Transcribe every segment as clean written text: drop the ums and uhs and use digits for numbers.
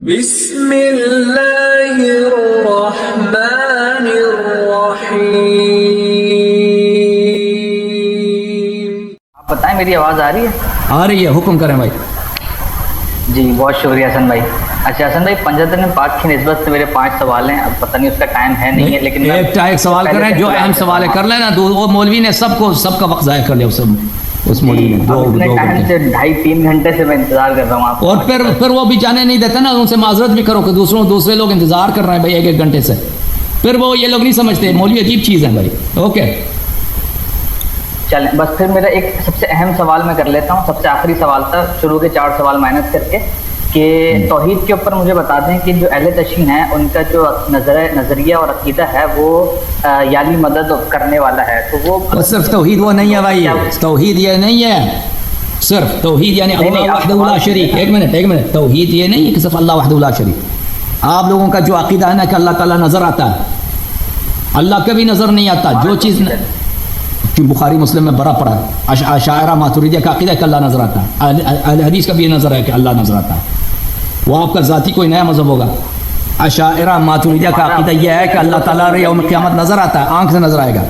بسم اللہ الرحمن الرحیم۔ آپ بتائیں میری آواز آ رہی ہے؟ آ رہی ہے، حکم کریں بھائی۔ جی بہت شکریہ حسن بھائی۔ اچھا حسن بھائی، پنجتن پاک کی نسبت سے میرے 5 سوال ہیں، اب پتہ نہیں اس کا ٹائم ہے نہیں ہے، لیکن ایک سوال کریں، جو اہم سوال ہے کر لینا۔ وہ مولوی نے سب کا وقت ضائع کر لیا، اس مولوی نے دو ٹائم سے 2.5-3 گھنٹے سے میں انتظار کر رہا ہوں آپ کو۔ اور پھر وہ بھی جانے نہیں دیتے نا، ان سے معذرت بھی کرو کہ دوسرے لوگ انتظار کر رہے ہیں بھائی 1 گھنٹے سے، پھر وہ یہ لوگ نہیں سمجھتے، مولوی عجیب چیز ہے بھائی۔ اوکے چلیں، بس پھر میرا ایک سب سے اہم سوال میں کر لیتا ہوں، سب سے آخری سوال تھا، شروع کے 4 سوال مائنس کر کے، کہ توحید کے اوپر مجھے بتا دیں کہ جو اہل تشیع ہیں ان کا جو نظریہ اور عقیدہ ہے وہ یعنی مدد کرنے والا ہے، تو وہ صرف توحید وہ نہیں ہے بھائی، توحید یہ نہیں ہے صرف توحید یعنی اللہ وحدہ لا شریک۔ ایک منٹ، توحید یہ نہیں ہے کہ صرف اللہ وحدہ لا شریک۔ آپ لوگوں کا جو عقیدہ ہے نا کہ اللہ تعالیٰ نظر آتا ہے، اللہ کبھی نظر نہیں آتا۔ جو چیز بخاری مسلم میں بڑا پڑا ہے، اشاعرہ ماتوریدیہ کا عقیدہ ہے کہ اللہ نظر آتا ہے، اہل حدیث کا بھی یہ نظر ہے کہ اللہ نظر آتا ہے۔ وہ آپ کا ذاتی کوئی نیا مذہب ہوگا۔ اشاعرہ ماتوریدیہ کا عقیدہ یہ ہے کہ اللہ تعالیٰ یوم قیامت نظر آتا ہے، آنکھ سے نظر آئے گا۔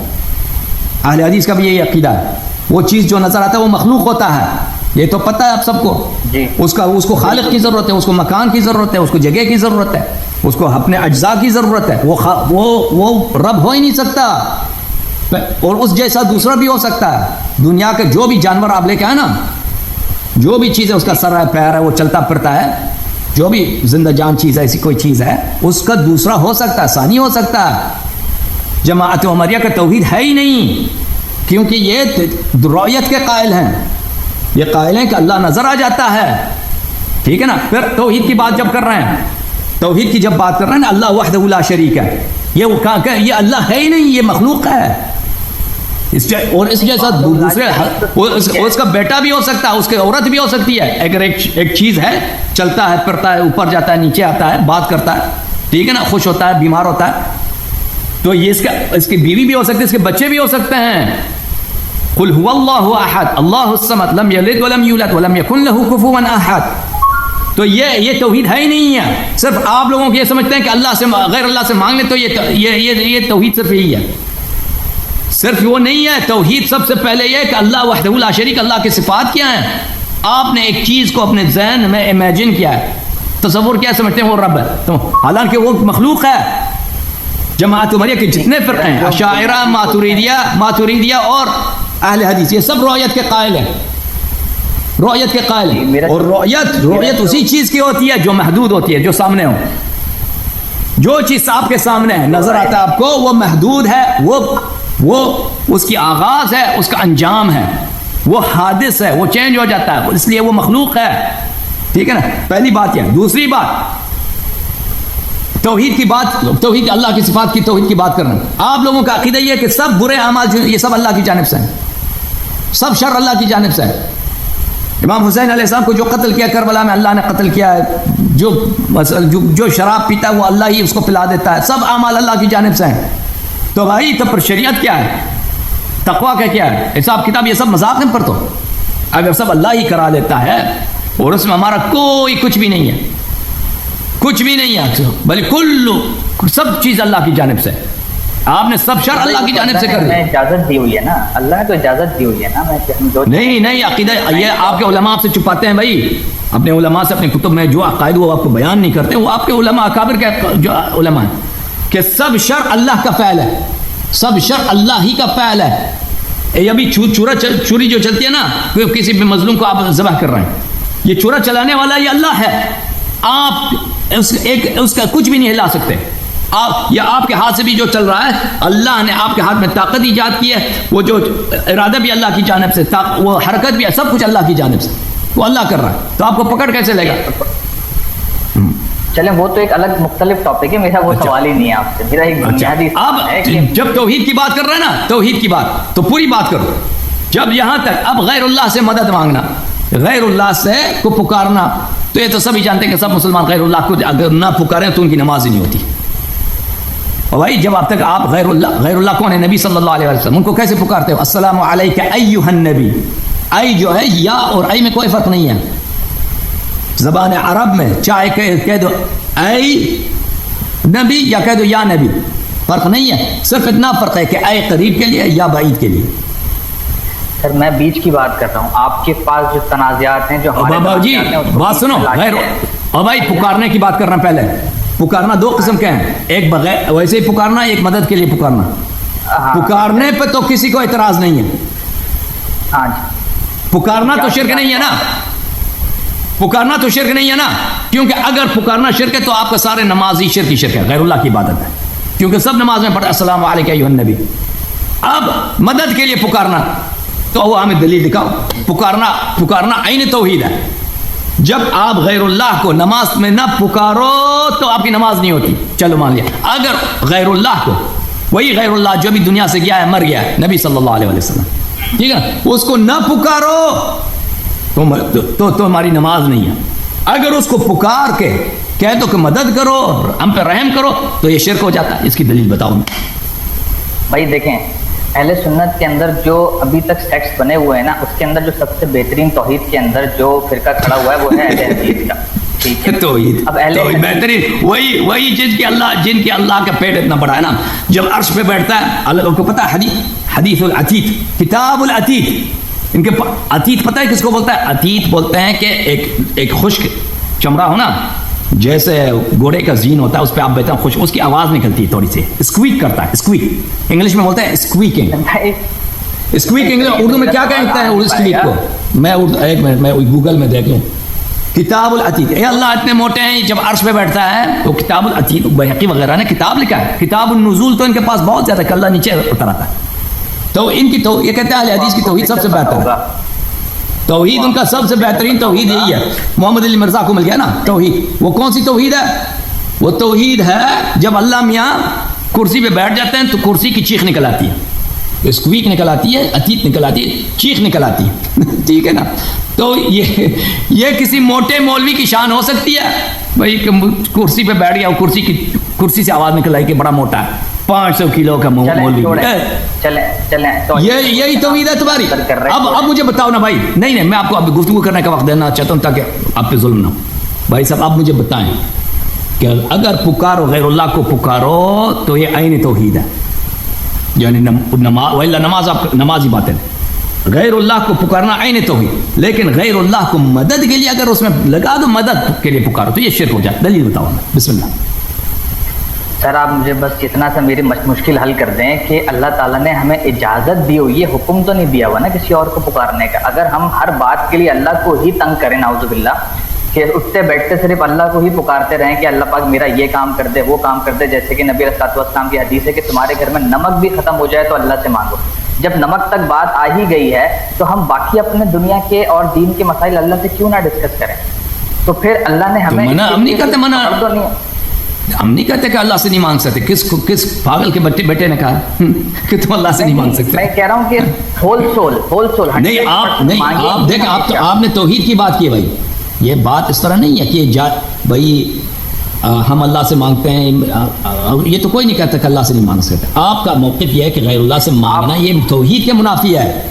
اہل حدیث کا بھی یہی عقیدہ ہے، وہ چیز جو نظر آتا ہے وہ مخلوق ہوتا ہے، یہ تو پتہ ہے آپ سب کو۔ اس کو خالق کی ضرورت ہے، اس کو مکان کی ضرورت ہے، اس کو جگہ کی ضرورت ہے، اس کو اپنے اجزاء کی ضرورت ہے۔ وہ رب ہو ہی نہیں سکتا، اور اس جیسا دوسرا بھی ہو سکتا ہے۔ دنیا کے جو بھی جانور آپ لے کے آئے نا، جو بھی چیز ہے، اس کا سر ہے، پیر ہے، وہ چلتا پھرتا ہے، جو بھی زندہ جان چیز ہے، ایسی کوئی چیز ہے، اس کا دوسرا ہو سکتا ہے، ثانی ہو سکتا ہے۔ جماعت عمریہ کا توحید ہے ہی نہیں، کیونکہ یہ رؤیت کے قائل ہیں، یہ قائل ہیں کہ اللہ نظر آ جاتا ہے، ٹھیک ہے نا۔ پھر توحید کی بات جب کر رہے ہیں، توحید کی جب بات کر رہے ہیں نا، اللہ وحدہ لا شریک ہے، یہ اللہ ہے ہی نہیں، یہ مخلوق ہے۔ اور اس جیسا دوسرے اس کا بیٹا بھی ہو سکتا ہے، اس کی عورت بھی ہو سکتی ہے۔ اگر ایک چیز ہے، چلتا ہے، پھرتا ہے، اوپر جاتا ہے، نیچے آتا ہے، بات کرتا ہے، ٹھیک ہے نا، خوش ہوتا ہے، بیمار ہوتا ہے، تو یہ اس کی بیوی بھی ہو سکتی ہے، اس کے بچے بھی ہو سکتے ہیں۔ قل هو اللہ احد اللہ الصمد لم یلد ولم یولد ولم یکن له کفوا احد۔ تو یہ توحید ہے ہی نہیں ہے۔ صرف آپ لوگوں کو یہ سمجھتے ہیں کہ اللہ سے غیر اللہ سے مانگ لیں تو یہ توحید صرف یہی ہے، صرف وہ نہیں ہے۔ توحید سب سے پہلے یہ کہ اللہ وحدہ لا شریک، اللہ کی صفات کیا ہیں۔ آپ نے ایک چیز کو اپنے ذہن میں امیجن کیا ہے، تصور کیا سمجھتے ہیں وہ رب ہے، تو حالانکہ وہ مخلوق ہے۔ جماعت عمریہ کے جتنے فرقے ہیں، اشاعرہ، ماتوریدیہ اور اہل حدیث، یہ سب رؤیت کے قائل ہیں، رؤیت کے قائل ہیں۔ اور رؤیت اسی چیز کی ہوتی ہے جو محدود ہوتی ہے، جو سامنے ہو۔ جو چیز آپ کے سامنے ہے، نظر آتا ہے آپ کو، وہ محدود ہے، وہ اس کی آغاز ہے، اس کا انجام ہے، وہ حادث ہے، وہ چینج ہو جاتا ہے، اس لیے وہ مخلوق ہے، ٹھیک ہے نا۔ پہلی بات یہ۔ دوسری بات، توحید کی بات، توحید اللہ کی صفات کی توحید کی بات کرنا۔ آپ لوگوں کا عقیدہ یہ ہے کہ سب برے اعمال یہ سب اللہ کی جانب سے ہیں، سب شر اللہ کی جانب سے ہے۔ امام حسین علیہ السلام کو جو قتل کیا کربلا میں، اللہ نے قتل کیا ہے۔ جو شراب پیتا ہے وہ اللہ ہی اس کو پلا دیتا ہے، سب اعمال اللہ کی جانب سے ہیں۔ تو بھائی تو پر شریعت کیا ہے، تقویٰ کا کیا ہے، حساب کتاب، یہ سب مذاق ہے۔ پر تو اگر سب اللہ ہی کرا لیتا ہے اور اس میں ہمارا کوئی کچھ بھی نہیں ہے، کچھ بھی نہیں ہے، بلکہ سب چیز اللہ کی جانب سے، آپ نے سب شر اللہ کی جانب سے کر دی۔ اجازت دی ہوئی ہے نا، اللہ نے تو اجازت دی ہوئی ہے نا۔ نہیں عقیدہ یہ آپ کے علماء آپ سے چھپاتے ہیں بھائی، اپنے علماء سے، اپنے کتب میں جو عقائد وہ آپ کو بیان نہیں کرتے، وہ آپ کے علماء اکابر کے جو علماء ہیں کہ سب شر اللہ کا فعل ہے، سب شر اللہ ہی کا فعل ہے۔ ابھی چوری جو چلتی ہے نا، کسی بھی مظلوم کو آپ ذبح کر رہے ہیں، یہ چورا چلانے والا یہ اللہ ہے، آپ اس کا کچھ بھی نہیں ہلا سکتے۔ یا آپ کے ہاتھ سے بھی جو چل رہا ہے، اللہ نے آپ کے ہاتھ میں طاقت ایجاد کی ہے، وہ جو ارادہ بھی اللہ کی جانب سے، وہ حرکت بھی ہے، سب کچھ اللہ کی جانب سے، وہ اللہ کر رہا ہے، تو آپ کو پکڑ کیسے لے گا؟ چلیں وہ تو ایک الگ مختلف ٹاپک ہے، میرا وہ سوال ہی نہیں ہے آپ سے، میرا ایک بنیادی اب جب توحید کی بات کر رہے ہیں نا، توحید کی بات تو پوری بات کرو۔ جب یہاں تک اب غیر اللہ سے مدد مانگنا، غیر اللہ سے کو پکارنا، تو یہ تو سبھی جانتے ہیں کہ سب مسلمان غیر اللہ کو اگر نہ پکاریں تو ان کی نماز ہی نہیں ہوتی۔ اور بھائی جب اب تک آپ غیر اللہ کون ہے؟ نبی صلی اللہ علیہ وسلم، ان کو کیسے پکارتے ہو؟ السلام علیک ایھا النبی، ای جو ہے یا اور ای میں کوئی فرق نہیں ہے، زبان عرب میں چاہے کہہ دو اے نبی یا کہہ دو یا نبی، فرق نہیں ہے، صرف اتنا فرق ہے کہ اے قریب کے لیے یا بعید کے لیے. سر میں بیچ کی بات کر رہا ہوں، آپ کے پاس جو تنازعات ہیں جو ہمارے بابا جی بات سنو، غیر اور بھائی پکارنے کی بات کرنا، پہلے پکارنا دو قسم کے ہیں، ایک بغیر ویسے ہی پکارنا، ایک مدد کے لیے پکارنا. پکارنے پہ تو کسی کو اعتراض نہیں ہے. ہاں جی، پکارنا تو شرک نہیں ہے نا، پکارنا تو شرک نہیں ہے نا، کیونکہ اگر پکارنا شرک ہے تو آپ کا سارے نمازی شرک ہی شرک ہے، غیر اللہ کی عبادت ہے، کیونکہ سب نماز میں پڑھتے السلام علیکم ایھا النبی. اب مدد کے لیے پکارنا تو وہ ہمیں دلیل دکھاؤ. پکارنا عین توحید ہے. جب آپ غیر اللہ کو نماز میں نہ پکارو تو آپ کی نماز نہیں ہوتی. چلو مان لیا، اگر غیر اللہ کو، وہی غیر اللہ جو بھی دنیا سے گیا ہے، مر گیا ہے، نبی صلی اللہ علیہ وسلم، ٹھیک ہے، اس کو نہ پکارو تو ہماری نماز نہیں ہے. اگر اس کو پکار کے کہہ دو کہ مدد کرو، ہم پہ رحم کرو، تو یہ شرک ہو جاتا ہے. اس کی دلیل بتاؤ. بھائی دیکھیں، اہل سنت کے اندر جو ابھی تک سیکٹس بنے ہوئے ہیں نا، اس کے اندر جو سب سے بہترین توحید کے اندر جو فرقہ کھڑا ہوا ہے وہ ہے اہل حدیث کا. ٹھیک ہے، توحید بہترین وہی جن کے اللہ کا پیٹ اتنا بڑا ہے نا، جب عرش پہ بیٹھتا ہے، اللہ کو پتا ہے حدیث العتیق، کتاب العتیق، ان کے عتیق پتہ ہے کس کو بولتا ہے؟ عتیق بولتے ہیں کہ ایک خشک چمڑا ہو نا، جیسے گھوڑے کا زین ہوتا ہے، اس پہ آپ بیٹھتے ہیں، خوش، اس کی آواز نکلتی ہے تھوڑی سی، اسکویک کرتا ہے، اسکویک انگلش میں بولتے ہیں اسکویکنگ. اسکویک اردو میں کیا کہتا ہے اسکویک کو؟ میں ایک منٹ میں گوگل میں دیکھ لوں. کتاب العتیق، اے اللہ اتنے موٹے ہیں، جب عرش پہ بیٹھتا ہے تو کتاب العتیق، بیہقی وغیرہ نے کتاب لکھا ہے. کتاب النزول تو ان کے پاس بہت زیادہ کہ اللہ نیچے اتر آتا ہے. تو ان کی یہ کہتے ہیں اہل حدیث کی توحید سب سے بہتر ہے. توحید ان کا سب سے بہترین توحید یہی ہے. محمد علی مرزا کو مل گیا نا توحید. وہ کون سی توحید ہے؟ وہ توحید ہے جب اللہ میاں کرسی پہ بیٹھ جاتے ہیں تو کرسی کی چیخ نکل آتی ہے، اسکویک نکل آتی ہے، عتیق نکل آتی ہے، چیخ نکل آتی ہے. ٹھیک ہے نا. تو یہ کسی موٹے مولوی کی شان ہو سکتی ہے بھائی کہ کرسی پہ بیٹھ گیا، کرسی سے آواز نکل آئی کہ بڑا موٹا ہے، 500 کلو کا مولوی. یہی توحید ہے تمہاری. اب مجھے بتاؤ نا بھائی. نہیں میں آپ کو اب گفتگو کرنے کا وقت دینا چاہتا ہوں تاکہ آپ پہ ظلم نہ ہو. بھائی صاحب آپ مجھے بتائیں کہ اگر پکارو غیر اللہ کو پکارو تو یہ عین توحید ہے، یعنی نماز ہی بات ہے. غیر اللہ کو پکارنا عین توحید، لیکن غیر اللہ کو مدد کے لیے اگر اس میں لگا دو مدد کے لیے پکارو تو یہ شرک ہو جائے. دلیل بتاؤ نا. بسم اللہ. سر آپ مجھے بس اتنا سا میری مشکل حل کر دیں کہ اللہ تعالیٰ نے ہمیں اجازت دی ہوئی ہے، حکم تو نہیں دیا ہوا نا کسی اور کو پکارنے کا. اگر ہم ہر بات کے لیے اللہ کو ہی تنگ کریں نعوذ باللہ، کہ اٹھتے بیٹھتے صرف اللہ کو ہی پکارتے رہیں کہ اللہ پاک میرا یہ کام کر دے وہ کام کر دے، جیسے کہ نبی علیہ السلام کی حدیث ہے کہ تمہارے گھر میں نمک بھی ختم ہو جائے تو اللہ سے مانگو. جب نمک تک بات آ ہی گئی ہے تو ہم باقی اپنے دنیا کے اور دین کے مسائل اللہ سے کیوں نہ ڈسکس کریں؟ تو پھر اللہ نے ہمیں ہم نہیں کہتے کہ اللہ سے نہیں مانگ سکتے. کس پاگل کے بیٹے نے کہا کہ تم اللہ سے نہیں مانگ سکتے؟ میں کہہ رہا ہوں کہ ہول سول نہیں. آپ دیکھیں، آپ نے توحید کی بات کی بھائی. یہ بات اس طرح نہیں ہے کہ بھائی ہم اللہ سے مانگتے ہیں، یہ تو کوئی نہیں کہتا کہ اللہ سے نہیں مانگ سکتے. آپ کا موقف یہ ہے کہ غیر اللہ سے مانگنا یہ توحید کے منافی ہے.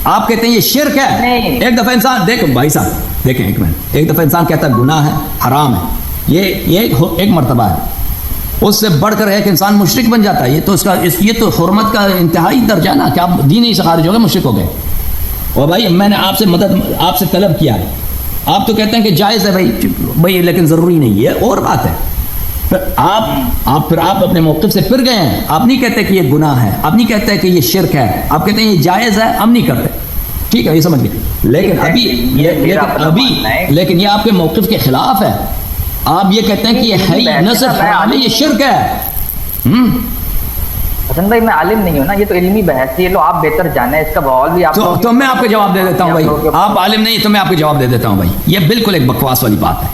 آپ کہتے ہیں یہ شرک ہے. ایک دفعہ انسان دیکھو بھائی صاحب دیکھیں ایک منٹ، ایک دفعہ انسان کہتا ہے گناہ ہے، حرام ہے، یہ ایک مرتبہ ہے. اس سے بڑھ کر ہے کہ انسان مشرک بن جاتا ہے. یہ تو حرمت کا انتہائی درجہ نا کہ آپ دین ہی سے خارج ہو گئے، مشرک ہو گئے. اور بھائی میں نے آپ سے طلب کیا ہے، آپ تو کہتے ہیں کہ جائز ہے بھائی لیکن ضروری نہیں ہے، اور بات ہے. پھر آپ اپنے موقف سے پھر گئے ہیں. آپ نہیں کہتے کہ یہ گناہ ہے، آپ نہیں کہتے کہ یہ شرک ہے، آپ کہتے ہیں یہ جائز ہے، ہم نہیں کرتے. ٹھیک ہے، یہ سمجھ گئے. لیکن یہ آپ کے موقف کے خلاف ہے. آپ یہ کہتے ہیں کہ یہ ہے نہ صرف حرام ہے، یہ شرک ہے. حسن بھائی میں عالم نہیں ہوں نا، یہ تو علمی بحث ہے، لو آپ بہتر جانیں اس کا بحال بھی. تو میں آپ کو جواب دے دیتا ہوں بھائی. آپ عالم نہیں تو میں آپ کو جواب دے دیتا ہوں بھائی. یہ بالکل ایک بکواس والی بات ہے.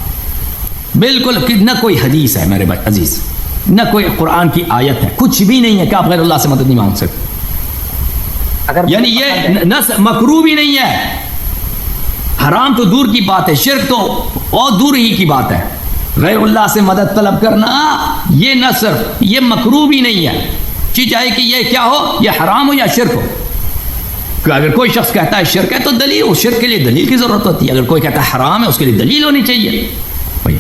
بالکل نہ کوئی حدیث ہے میرے بھائی عزیز، نہ کوئی قرآن کی آیت ہے، کچھ بھی نہیں ہے کہ آپ غیر اللہ سے مدد نہیں مانگ سکتے. یعنی یہ نہ مکروہ بھی نہیں ہے، حرام تو دور کی بات ہے، شرک تو اور دور ہی کی بات ہے. غیر اللہ سے مدد طلب کرنا یہ نہ صرف یہ مکروہ بھی نہیں ہے، چاہے کہ یہ کیا ہو، یہ حرام ہو یا شرک ہو. کہ اگر کوئی شخص کہتا ہے شرک ہے تو دلیل، اس شرک کے لیے دلیل کی ضرورت ہوتی ہے. اگر کوئی کہتا ہے حرام ہے اس کے لیے دلیل ہونی چاہیے. بھائی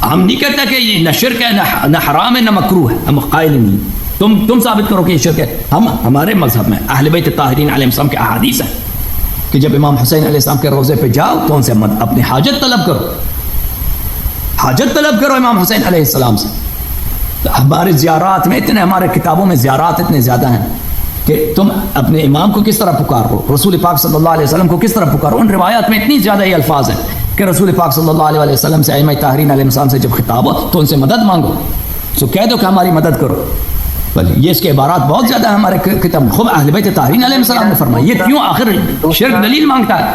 ہم نہیں کہتے کہ یہ نہ شرک ہے نہ حرام ہے نہ مکروہ ہے، ہم قائل نہیں. تم ثابت کرو کہ یہ شرک ہے. ہمارے مذہب میں اہل بیت طاہرین علیہ السلام کے احادیث ہیں کہ جب امام حسین علیہ السلام کے روضے پہ جاؤ تو ان سے اپنی حاجت طلب کرو، حاجت طلب کرو امام حسین علیہ السلام سے. ہمارے زیارات میں اتنے، ہمارے کتابوں میں زیارات اتنے زیادہ ہیں کہ تم اپنے امام کو کس طرح پکارو، رسول پاک صلی اللہ علیہ وسلم کو کس طرح پکارو. ان روایات میں اتنی زیادہ یہ الفاظ ہیں کہ رسول پاک صلی اللہ علیہ وسلم سے ائمہ طاہرین علیہ السلام سے جب خطاب ہو تو ان سے مدد مانگو، تو کہہ دو کہ ہماری مدد کرو. یہ اس کے عبارات بہت زیادہ ہیں ہمارے کتاب میں. خود اہل بیت طاہرین علیہ السلام نے فرمایا. یہ کیوں آخر شرک دلیل مانگتا ہے؟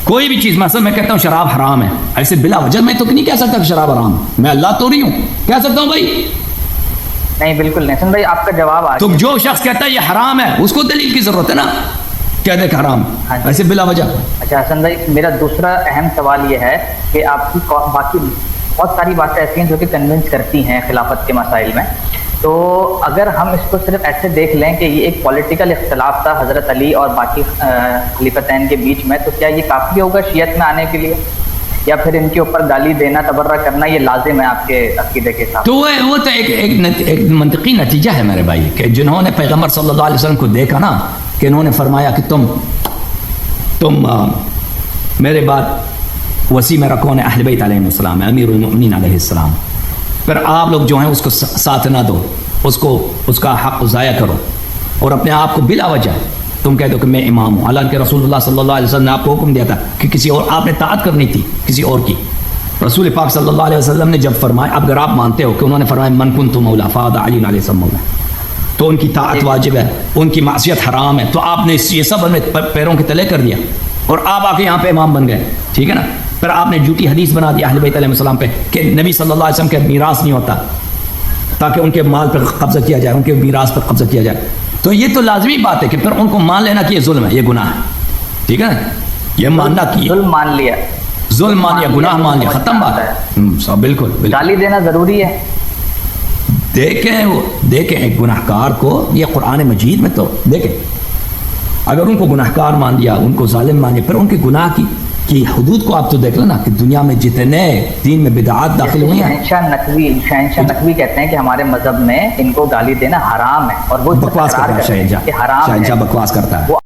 کوئی بھی چیز، مثلا میں کہتا ہوں شراب حرام ہے، ایسے بلا وجہ میں تو نہیں کہہ سکتا کہ شراب حرام ہے. میں اللہ تو نہیں ہوں، کہہ سکتا ہوں بھائی؟ نہیں بالکل نہیں. حسن بھائی آپ کا جواب آ تو جو شخص کہتا ہے یہ حرام ہے اس کو دلیل کی ضرورت ہے نا، کہہ دے کہ حرام ایسے بلا وجہ. اچھا حسن بھائی، میرا دوسرا اہم سوال یہ ہے کہ آپ کی باقی بہت ساری باتیں ایسی ہیں جو کہ کنونس کرتی ہیں خلافت کے مسائل میں. تو اگر ہم اس کو صرف ایسے دیکھ لیں کہ یہ ایک پولیٹیکل اختلاف تھا حضرت علی اور باقی خلیفتین کے بیچ میں، تو کیا یہ کافی ہوگا شیعت میں آنے کے لیے، یا پھر ان کے اوپر گالی دینا، تبرہ کرنا یہ لازم ہے آپ کے عقیدے کے حساب سے؟ تو وہ تو ایک منطقی نتیجہ ہے میرے بھائی کہ جنہوں نے پیغمبر صلی اللہ علیہ وسلم کو دیکھا نا کہ انہوں نے فرمایا کہ تم میرے بعد وسیع میں رکھو نے اہل بیت علیہ السلام، امیر المؤمنین علیہ السلام، پھر آپ لوگ جو ہیں اس کو ساتھ نہ دو، اس کا حق ضائع کرو اور اپنے آپ کو بلا وجہ تم کہہ دو کہ میں امام ہوں، حالانکہ رسول اللہ صلی اللہ علیہ وسلم نے آپ کو حکم دیا تھا کہ کسی اور آپ نے طاعت کرنی تھی کسی اور کی. رسول پاک صلی اللہ علیہ وسلم نے جب فرمایا، اب اگر آپ مانتے ہو کہ انہوں نے فرمایا من کنت مولا فهذا علی علیہ السلام مولا، تو ان کی طاعت واجب ہے، ان کی معصیت حرام ہے، تو آپ نے یہ سب ہمیں پیروں کے تلے کر دیا اور آپ آ کے یہاں پہ امام بن گئے. ٹھیک ہے نا؟ پھر آپ نے جھوٹی حدیث بنا دی اہل بیت علیہ السلام پہ کہ نبی صلی اللہ علیہ وسلم کے میراث نہیں ہوتا تاکہ ان کے مال پر قبضہ کیا جائے، ان کے میراث پر قبضہ کیا جائے. تو یہ تو لازمی بات ہے کہ پھر ان کو مان لینا کہ یہ ظلم ہے، یہ گناہ ہے. ٹھیک ہے نا؟ یہ ماننا کہ ظلم مان لیا، ظلم مان لیا، گناہ مان لیا، ختم بات ہے. بالکل گالی دینا ضروری ہے. دیکھیں ایک گناہ گار کو، یہ قرآن مجید میں تو دیکھیں اگر ان کو گناہ گار مان لیا، ان کو ظالم مان لیا، پھر ان کے گناہ کی حدود کو آپ تو دیکھ لینا کہ دنیا میں جتنے دین میں بدعات داخل ہوئی ہیں. شہنشاہ نقوی کہتے ہیں کہ ہمارے مذہب میں ان کو گالی دینا حرام ہے، اور وہ بکواس کرتا ہے. شہنشاہ بکواس کرتا ہے.